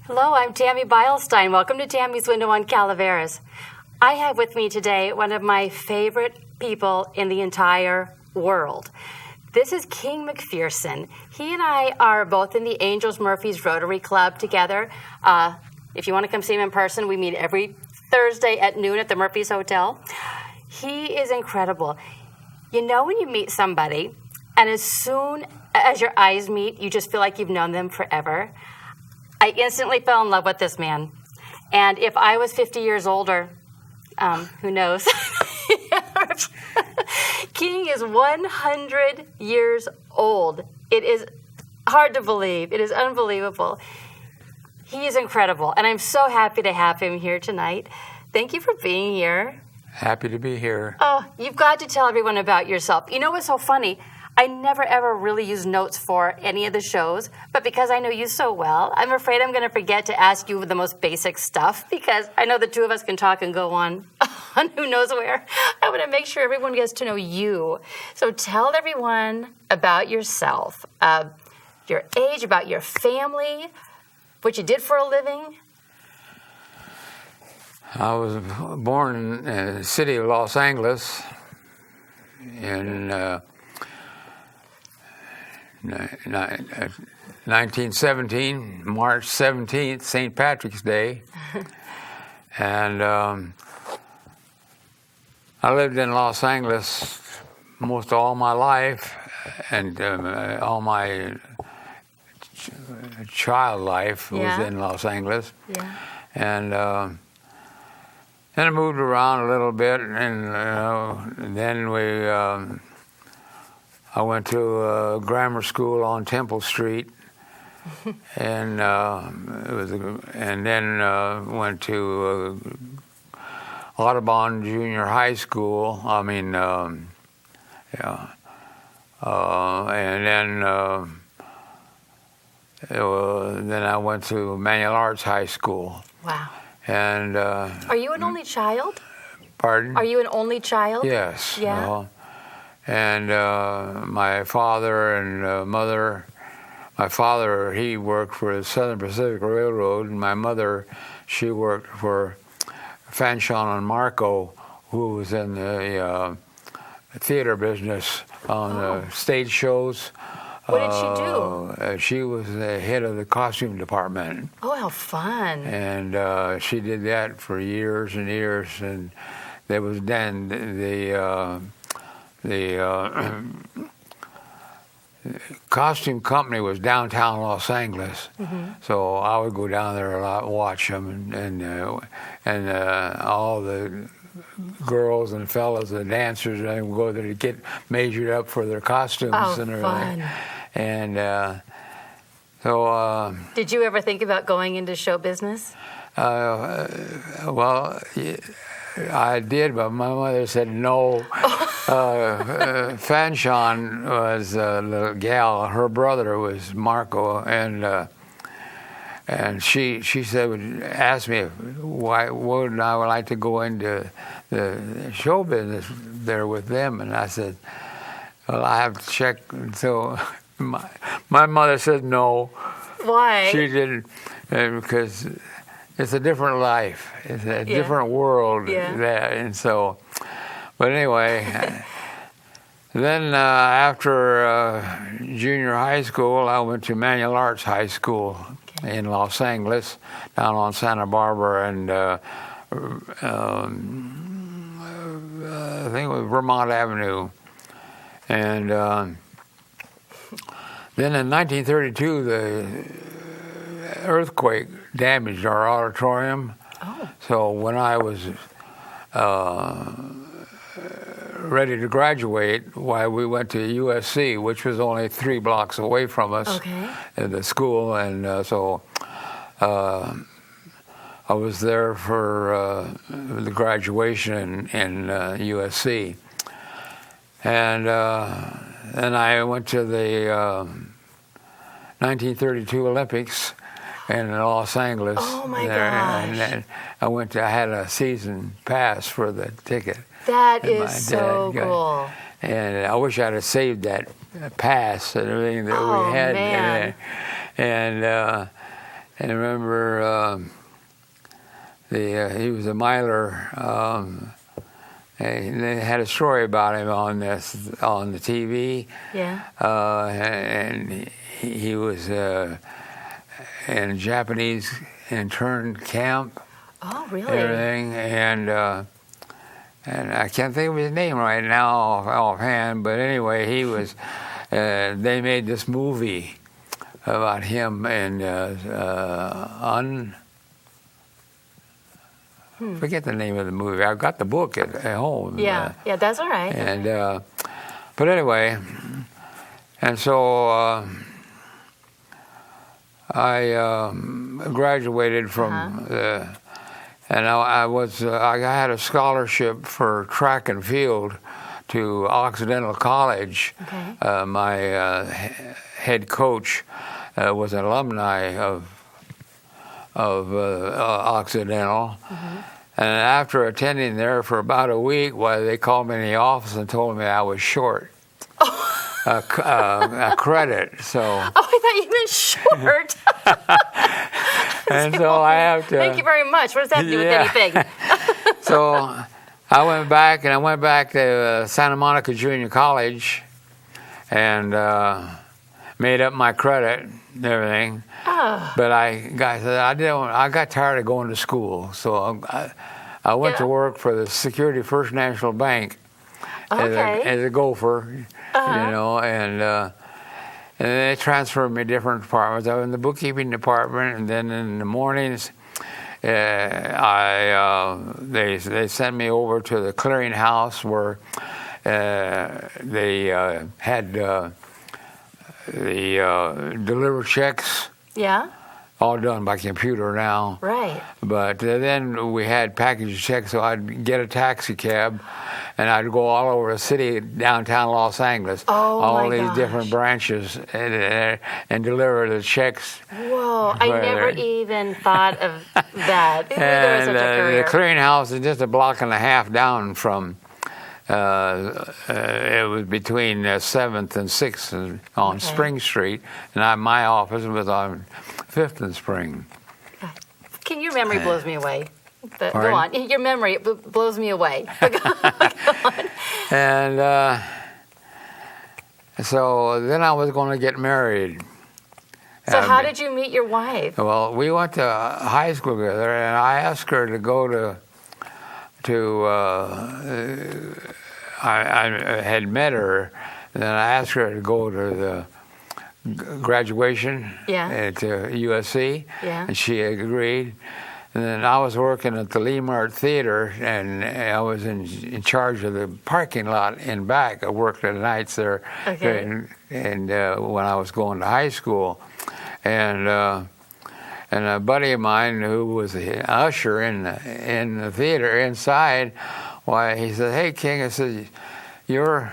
Hello, I'm Tammy Beilstein. Welcome to Tammy's Window on Calaveras. I have with me today one of my favorite people in the entire world. This is King McPherson. He and I are both in the Angels Murphys Rotary Club together. If you want to come see him in person, we meet every Thursday at noon at the Murphys Hotel. He is incredible. You know when you meet somebody, and as soon as your eyes meet, you just feel like you've known them forever? I instantly fell in love with this man. And if I was 50 years older, who knows? King is 100 years old. It is hard to believe. It is unbelievable. He is incredible, and I'm so happy to have him here tonight. Thank you for being here. Happy to be here. Oh, you've got to tell everyone about yourself. You know what's so funny? I never, ever really use notes for any of the shows, but because I know you so well, I'm afraid I'm going to forget to ask you the most basic stuff because I know the two of us can talk and go on who knows where. I want to make sure everyone gets to know you. So tell everyone about yourself, your age, about your family, what you did for a living. I was born in the city of Los Angeles in 1917, March 17th, St. Patrick's Day. And I lived in Los Angeles most all my life, and all my child life was in Los Angeles. Yeah. And then I moved around a little bit, and then I went to grammar school on Temple Street, and then went to Audubon Junior High School. And then I went to Manual Arts High School. Wow. And are you an only child? Pardon? Are you an only child? Yes. Yeah. And my father and mother, my father, he worked for the Southern Pacific Railroad, and my mother, she worked for Fanchon and Marco, who was in the theater business on the stage shows. What did she do? She was the head of the costume department. Oh, how fun. And she did that for years and years, and there was then the costume company was downtown Los Angeles, so I would go down there a lot, watch them, and all the girls and fellas, the dancers, and would go there to get measured up for their costumes and everything. Fun. And so. Did you ever think about going into show business? Well, I did, but my mother said no. Fanchon was a little gal. Her brother was Marco, and she said, asked me why would I like to go into the show business there with them, and I said, well, I have to check. So my mother said no. Why? She didn't, because it's a different life. It's a different world. And so, but anyway, then after junior high school, I went to Manual Arts High School in Los Angeles, down on Santa Barbara and I think it was Vermont Avenue. And then in 1932, earthquake damaged our auditorium. Oh. So when I was ready to graduate, we went to USC, which was only 3 blocks away from us, okay, at the school, and so I was there for the graduation in USC, and then I went to the 1932 Olympics in Los Angeles. Oh my gosh! And I had a season pass for the ticket. That is so cool. And I wish I'd have saved that pass and everything that we had. Man. And I remember he was a miler. And they had a story about him on the TV. Yeah. And he was in a Japanese interned camp. Oh, really? Everything, and I can't think of his name right now offhand, but anyway, he was. They made this movie about him and forget the name of the movie. I've got the book at home. Yeah, that's all right. And but anyway, and so I graduated from the. And I had a scholarship for track and field to Occidental College. Okay. My head coach was an alumni of Occidental. Mm-hmm. And after attending there for about a week, they called me in the office and told me I was short a credit. So. Oh, I thought you meant short. And so I have to. Thank you very much. What does that do with anything? So I went back to Santa Monica Junior College and made up my credit and everything. Oh. But I got tired of going to school, so I went to work for the Security First National Bank as a gopher, and they transferred me to different departments. I was in the bookkeeping department, and then in the mornings, they sent me over to the clearinghouse where they had the deliver checks. Yeah. All done by computer now. Right. But then we had package checks, so I'd get a taxi cab, and I'd go all over the city, downtown Los Angeles, all these different branches, and deliver the checks. Whoa! I never even thought of that. And the clearinghouse is just a block and a half down from. It was between 7th and 6th on Spring Street, and my office was on 5th and Spring. Your memory blows me away. Go on. Your memory blows me away. Go on. And so then I was going to get married. So how did you meet your wife? Well, we went to high school together, and I asked her to go to I had met her, and then I asked her to go to the graduation at USC, and she agreed. And then I was working at the Lee Mart Theater, and I was in charge of the parking lot in back. I worked at nights there, and when I was going to high school, and a buddy of mine who was an usher in the theater inside, he said, "Hey, King," I said, "your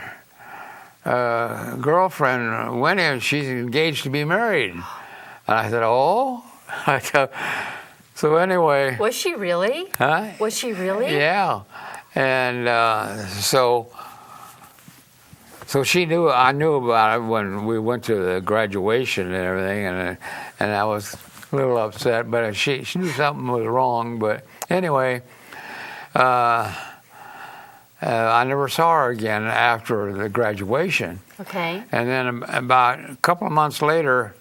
girlfriend Winnie, she's engaged to be married." And I said, "Oh?" So anyway. Was she really? Huh? Was she really? Yeah. And so she knew, I knew about it when we went to the graduation and everything, and I was a little upset, but she knew something was wrong. But anyway, I never saw her again after the graduation. Okay. And then about a couple of months later,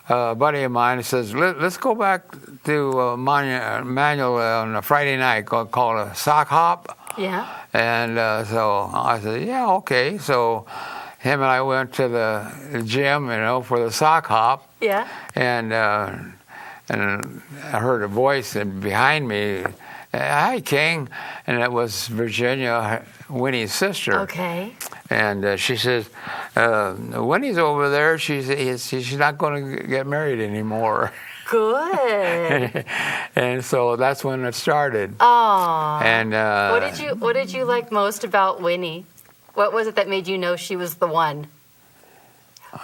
a buddy of mine says, let's go back to Manual on a Friday night called a sock hop. Yeah. And so I said, yeah, okay. So him and I went to the gym, for the sock hop. Yeah. And and I heard a voice behind me, "Hi, King," and it was Virginia, Winnie's sister. Okay. And she says, "Winnie's over there. She's not going to get married anymore." Good. And so that's when it started. Oh. And what did you like most about Winnie? What was it that made you know she was the one?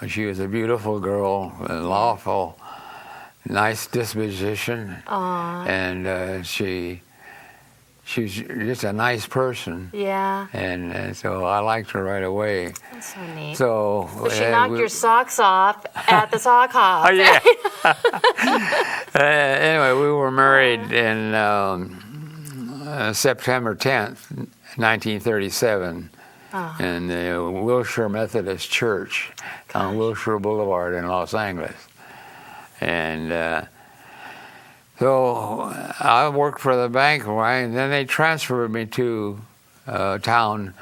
She was a beautiful girl, lawful, nice disposition. Aww. And she's just a nice person. Yeah. And so I liked her right away. That's so neat. So she knocked your socks off at the sock hop. Oh, yeah. Anyway, we were married in September 10th, 1937. Oh. In the Wilshire Methodist Church on Wilshire Boulevard in Los Angeles. And so I worked for the bank, right? And then they transferred me to a town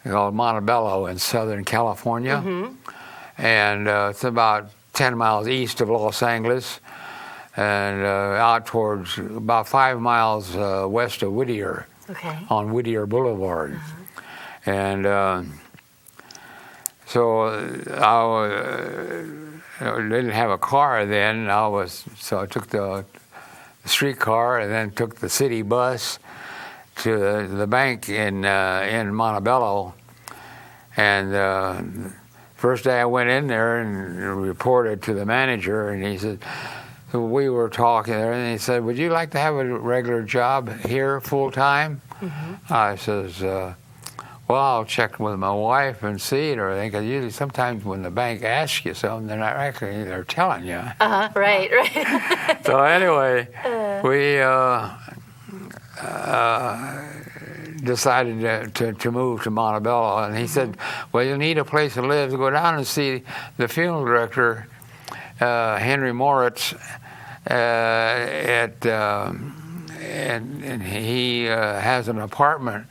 called Montebello in Southern California. Mm-hmm. And it's about 10 miles east of Los Angeles and out towards about 5 miles west of Whittier, on Whittier Boulevard. Uh-huh. And so I didn't have a car then. So I took the streetcar and then took the city bus to the bank in Montebello. And first day I went in there and reported to the manager, and he said, so we were talking there, and he said, "Would you like to have a regular job here full time?" Mm-hmm. I says, "Well, I'll check with my wife and see it or everything, because usually sometimes when the bank asks you something, they're not actually, they're telling you." Uh-huh, right. So anyway, we decided to move to Montebello, and he said, "Well, you need a place to live. Go down and see the funeral director, Henry Moritz, and he has an apartment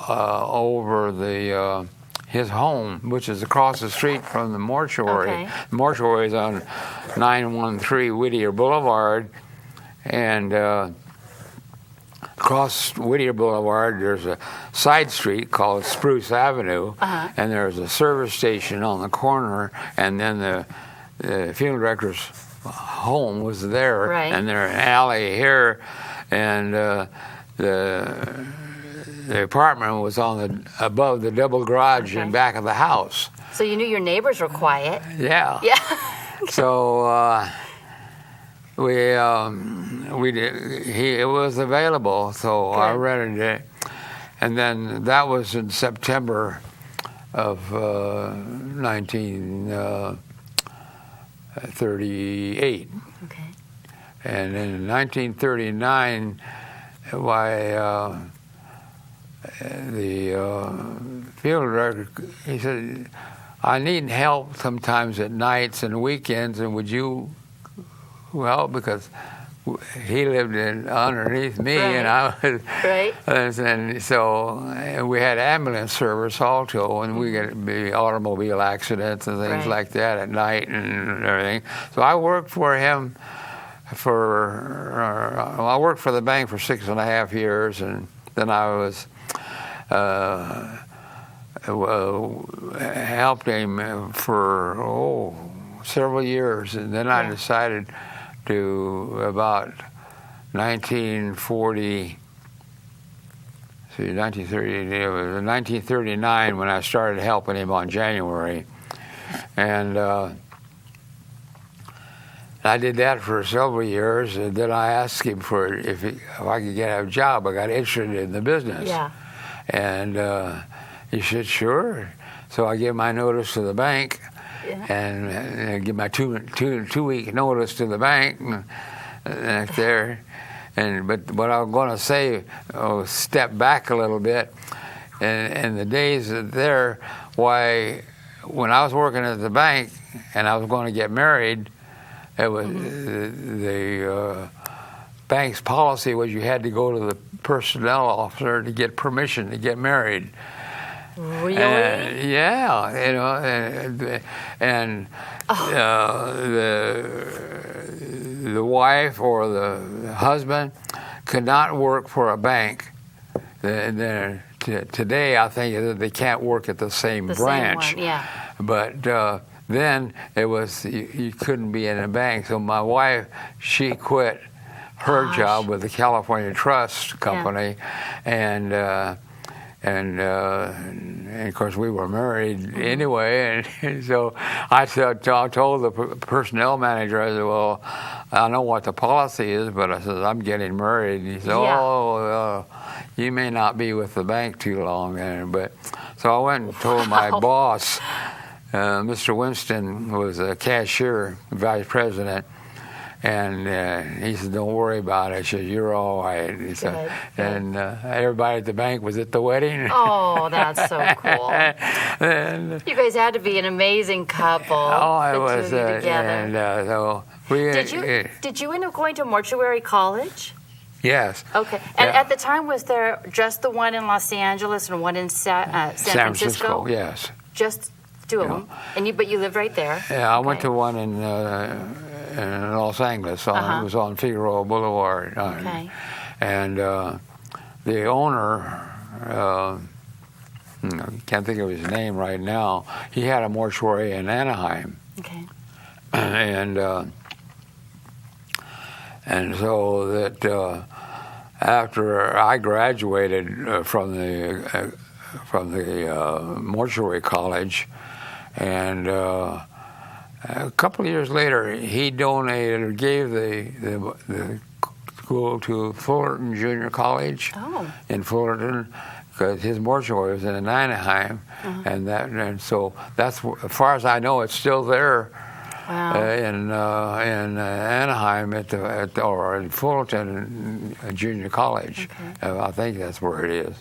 over his home, which is across the street from the mortuary." Okay. The mortuary is on 913 Whittier Boulevard, and across Whittier Boulevard there's a side street called Spruce Avenue, uh-huh. and there's a service station on the corner, and then the funeral director's home was there, right. and there's an alley here, and the apartment was above the double garage in back of the house. So you knew your neighbors were quiet. Yeah. Yeah. So it was available, so Good. I rented it, and then that was in September of 1938. Okay. And in 1939, the funeral director, he said, "I need help sometimes at nights and weekends, and would you help?" Because he lived underneath me, right. and I was, right. And so we had ambulance service also, and we get the automobile accidents and things right. like that at night and everything. So I worked for him I worked for the bank for 6.5 years, and then I was helped him for several years, and then I decided to about 1939 when I started helping him on January, and I did that for several years, and then I asked him if I could get a job. I got interested in the business. Yeah. And he said, "Sure." So I gave my notice to the bank, and give my two-week notice to the bank there. But what I was going to say, step back a little bit, and the days there, when I was working at the bank and I was going to get married, it was the bank's policy was you had to go to the personnel officer to get permission to get married. Really? Yeah, the wife or the husband could not work for a bank. Today, I think that they can't work at the same branch. Same one, yeah. But then it was you couldn't be in a bank. So my wife, she quit her job with the California Trust Company, and of course we were married anyway, and so I told the personnel manager, I said, well, I know what the policy is, but I said, I'm getting married. And he said, you may not be with the bank too long. But so I went and told my boss, Mr. Winston was a cashier, vice president, and he said, don't worry about it. She said, you're all right. He said, and everybody at the bank was at the wedding. Oh, that's so cool. And, you guys had to be an amazing couple. Oh, it was. Together. And so we, did you end up going to mortuary college? Yes. Okay. And at the time, was there just the one in Los Angeles and one in San Francisco? Yes. Just two of them. But you lived right there. Yeah, I went to one in Los Angeles. It was on Figueroa Boulevard. Okay. And the owner, can't think of his name right now. He had a mortuary in Anaheim. Okay. And so that after I graduated from the mortuary college, and a couple of years later, he donated or gave the school to Fullerton Junior College in Fullerton, because his mortuary was in Anaheim, and so that's, as far as I know, it's still there. Wow. In Anaheim or in Fullerton Junior College. Okay. I think that's where it is.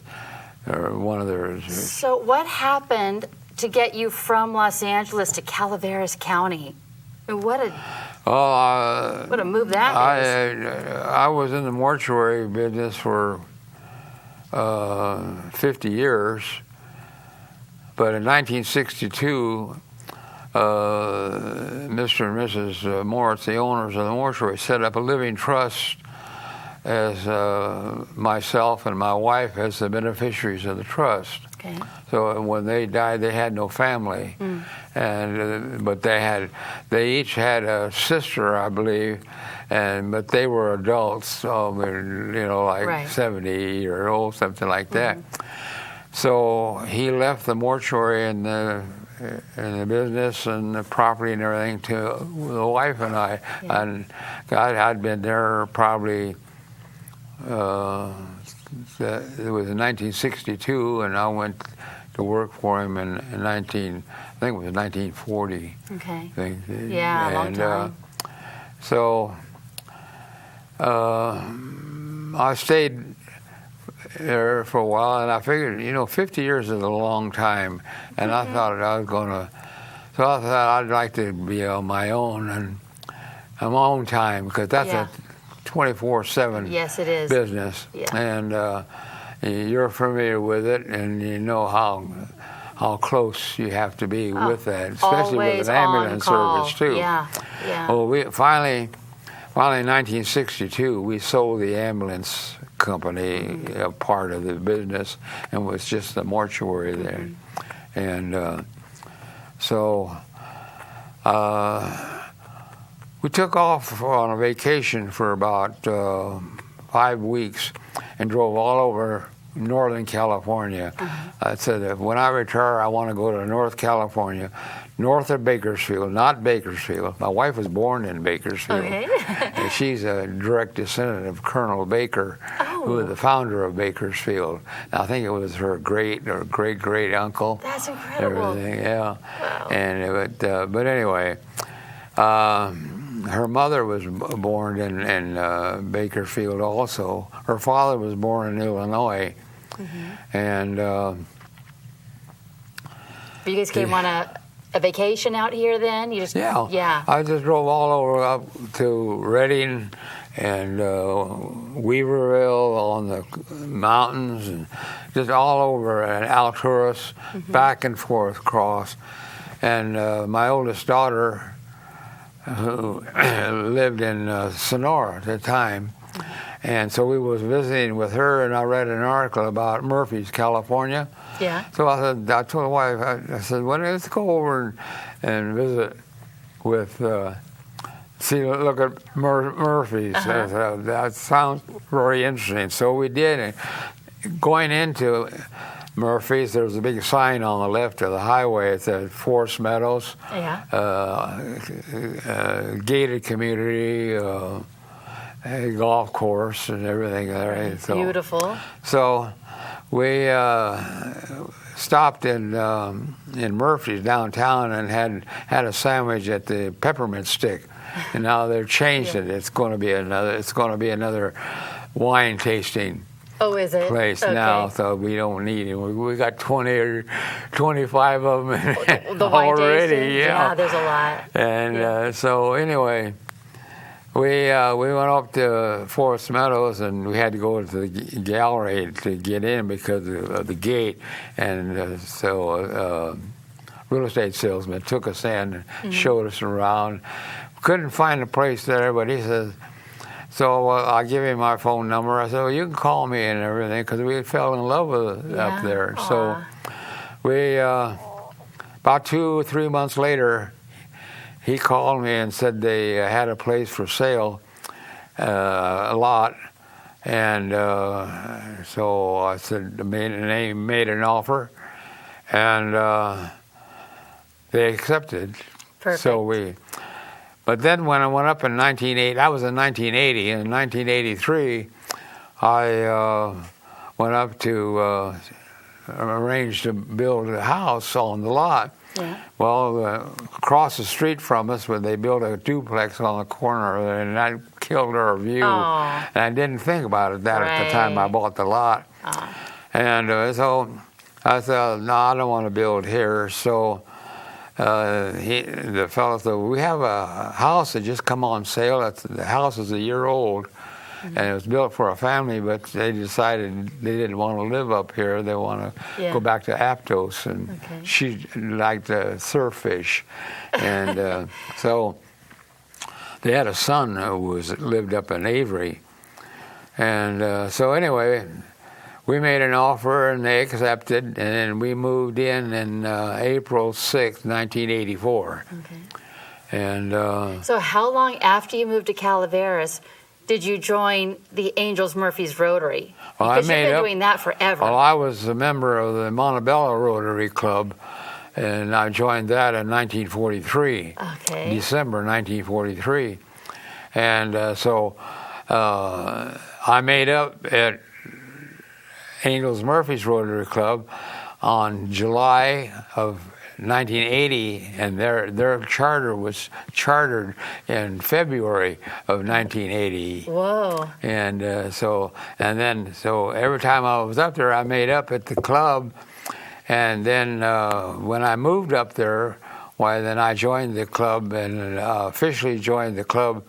Or one of theirs. So what happened to get you from Los Angeles to Calaveras County? What a move that is. I was in the mortuary business for 50 years, but in 1962, Mr. and Mrs. Moritz, the owners of the mortuary, set up a living trust as myself and my wife as the beneficiaries of the trust. Okay. So when they died, they had no family, but they each had a sister, I believe, but they were adults, so, like 70 years old, something like that. So he left the mortuary and the business and the property and everything to the wife and I. Yeah. And I'd been there probably, it was in 1962, and I went to work for him in 1940. Okay. Yeah, a long time. So I stayed there for a while, and I figured, 50 years is a long time, and I thought I thought I'd like to be on my own and on my own time, because that's a 24/7 yes, it is. business, and you're familiar with it, and you know how close you have to be with that, especially with an ambulance service too. Yeah. Well, we finally in 1962, we sold the ambulance company, a part of the business, and was just the mortuary there. And so we took off on a vacation for about 5 weeks and drove all over Northern California. I said that when I retire, I want to go to North California, north of Bakersfield, not Bakersfield. My wife was born in Bakersfield. Okay. And she's a direct descendant of Colonel Baker, who was the founder of Bakersfield. I think it was her great or great uncle. That's incredible. Everything, yeah. Wow. And but anyway, her mother was born in Bakersfield also. Her father was born in Illinois. And but you guys came on a vacation out here then? You just I just drove all over up to Redding and Weaverville on the mountains, and just all over, and Alturas, back and forth across. And my oldest daughter, who lived in Sonora at the time. And so we was visiting with her, and I read an article about Murphy's, California. Yeah. So I told the wife, I said, well, let's go over and visit with, look at Murphy's. That sounds very interesting. So we did. And going into Murphy's, there was a big sign on the left of the highway. It said Forest Meadows, gated community, a golf course, and everything there. So, beautiful. So we stopped in Murphy's downtown and had a sandwich at the Peppermint Stick, and now they've changed it. It's going to be another wine tasting. Oh, is it? Place now, so we don't need it. We got 20 or 25 of them the wine already. Tasting? Yeah, there's a lot. And so anyway, we went up to Forest Meadows, and we had to go to the gallery to get in because of the gate. And so real estate salesman took us in and showed us around. Couldn't find a place there, but he says, so I give him my phone number. I said, well, you can call me and everything, because we fell in love with it up there. Aww. So we, about 2 or 3 months later, he called me and said they had a place for sale, a lot. And so I said, made an offer, and they accepted. Perfect. So but then when I went up in 1980, that was in 1980. In 1983, I went up to arrange to build a house on the lot. Yeah. Well, across the street from us, when they built a duplex on the corner, and that killed our view. Aww. And I didn't think about it at the time I bought the lot. Aww. And so I said, no, I don't want to build here. So the fellow said, we have a house that just come on sale. The house is a year old, and it was built for a family, but they decided they didn't want to live up here. They want to go back to Aptos, and she liked to surf fish. And so they had a son who lived up in Avery. And so anyway, we made an offer, and they accepted, and then we moved in April 6th, 1984. Okay. And so how long after you moved to Calaveras did you join the Angels Murphy's Rotary? Because you've been doing that forever. Well, I was a member of the Montebello Rotary Club, and I joined that in 1943, December 1943. And so I made up at Angels Murphy's Rotary Club on July of 1980, and their charter was chartered in February of 1980. Whoa! And so every time I was up there, I made up at the club, and then when I moved up there, then I joined the club and officially joined the club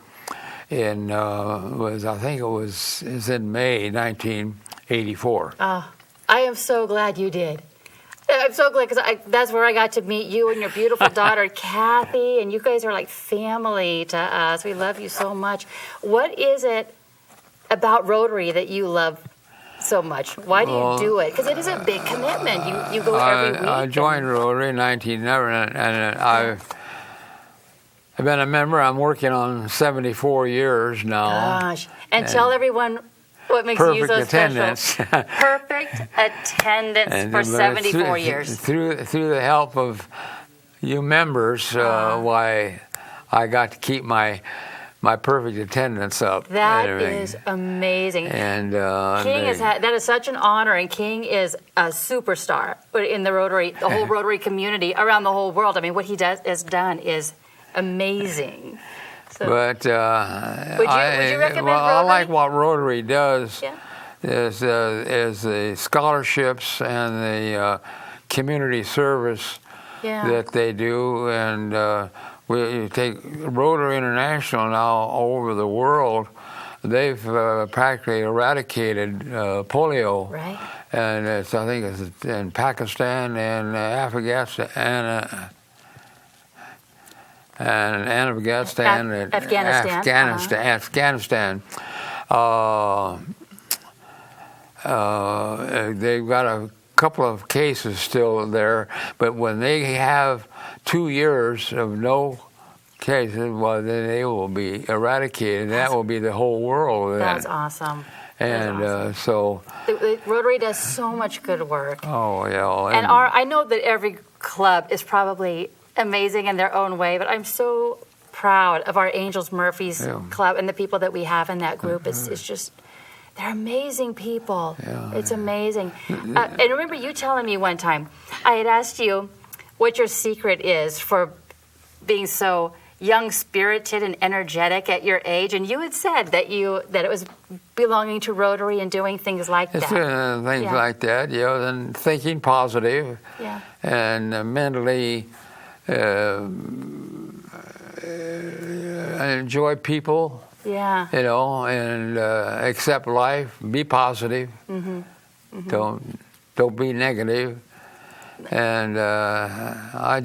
in it was in May 1984. Oh, I am so glad you did. I'm so glad, because that's where I got to meet you and your beautiful daughter, Kathy, and you guys are like family to us. We love you so much. What is it about Rotary that you love so much? Why do you do it? Because it is a big commitment. You go every week. I joined Rotary in 1990, and I've been a member. I'm working on 74 years now. Gosh. And tell everyone what makes you so attendance. special. Perfect attendance for 74 years. Through the help of you members, why I got to keep my perfect attendance up. That is amazing. And King that is such an honor, and King is a superstar in the Rotary, the whole Rotary community around the whole world. I mean, what he has done is amazing. So, but would you recommend Rotary? I like what Rotary does. Yeah. Is the scholarships and the community service that they do, and we take Rotary International now all over the world. They've practically eradicated polio, right? And I think it's in Pakistan and Afghanistan and and Afghanistan. Afghanistan. They've got a couple of cases still there, but when they have 2 years of no cases, well, then they will be eradicated. That will be the whole world. That's awesome. And so the Rotary does so much good work. Oh yeah, and I know that every club is probably amazing in their own way, but I'm so proud of our Angels Murphys Club and the people that we have in that group. It's just, they're amazing people. Yeah, it's amazing. And remember you telling me one time, I had asked you what your secret is for being so young-spirited and energetic at your age, and you had said that it was belonging to Rotary and doing things like that. Things like that, and thinking positive, and mentally enjoy people, and accept life, be positive, don't be negative. And I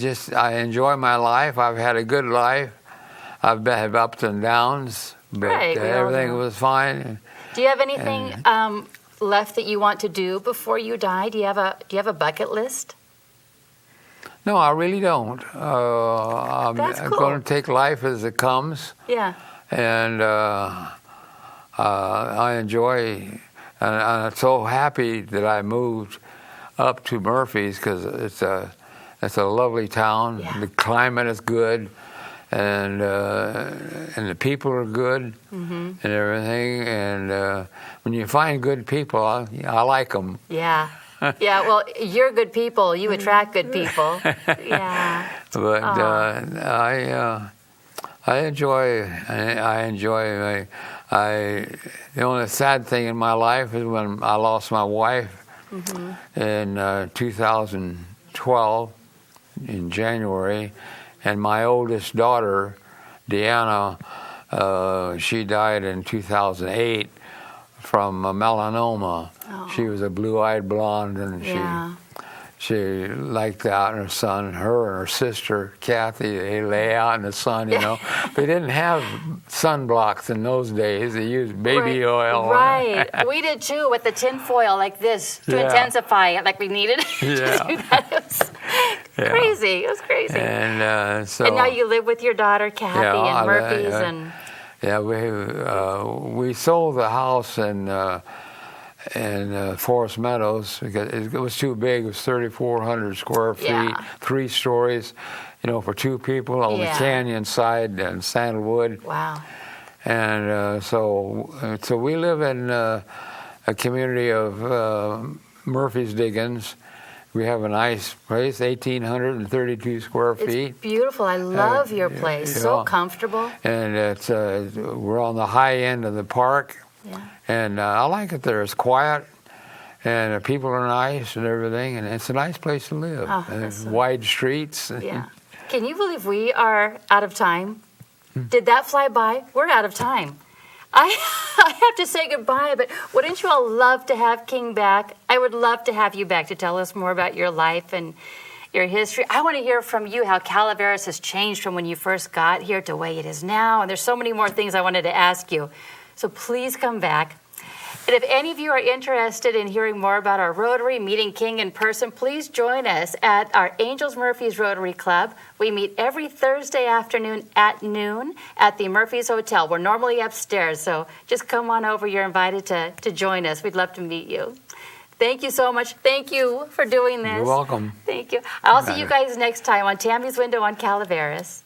enjoy my life. I've had a good life. I've had ups and downs, but everything was fine. Do you have anything left that you want to do before you die? Do you have a bucket list? No, I really don't. I'm going to take life as it comes. Yeah. And I enjoy, and I'm so happy that I moved up to Murphys because it's a lovely town. Yeah. The climate is good, and the people are good, and everything. And when you find good people, I like them. Yeah. Yeah. Well, you're good people. You attract good people. Yeah. But I enjoy. The only sad thing in my life is when I lost my wife. In 2012, in January, and my oldest daughter, Deanna, she died in 2008 from melanoma. Oh. She was a blue-eyed blonde, and she liked out in her sun. Her and her sister, Kathy, they lay out in the sun, They didn't have sunblocks in those days. They used baby oil. Right. We did too, with the tin foil like this to intensify it, like we needed to do that. It was crazy. It was crazy. And and now you live with your daughter, Kathy, and Murphys. Yeah, we sold the house in Forest Meadows because it was too big. It was 3,400 square feet, 3 stories, for 2 people on the canyon side and sandalwood. Wow. And so we live in a community of Murphys Diggins. We have a nice place, 1,832 square feet. It's beautiful. I love your place. So comfortable. And we're on the high end of the park. Yeah. And I like it there. It's quiet, and people are nice and everything, and it's a nice place to live. Oh, wide streets. Yeah. Can you believe we are out of time? Did that fly by? We're out of time. I have to say goodbye, but wouldn't you all love to have King back? I would love to have you back to tell us more about your life and your history. I want to hear from you how Calaveras has changed from when you first got here to the way it is now, and there's so many more things I wanted to ask you. So please come back. And if any of you are interested in hearing more about our Rotary, meeting King in person, please join us at our Angels Murphys Rotary Club. We meet every Thursday afternoon at noon at the Murphys Hotel. We're normally upstairs, so just come on over. You're invited to join us. We'd love to meet you. Thank you so much. Thank you for doing this. You're welcome. Thank you. I'll see you guys next time on Tammy's Window on Calaveras.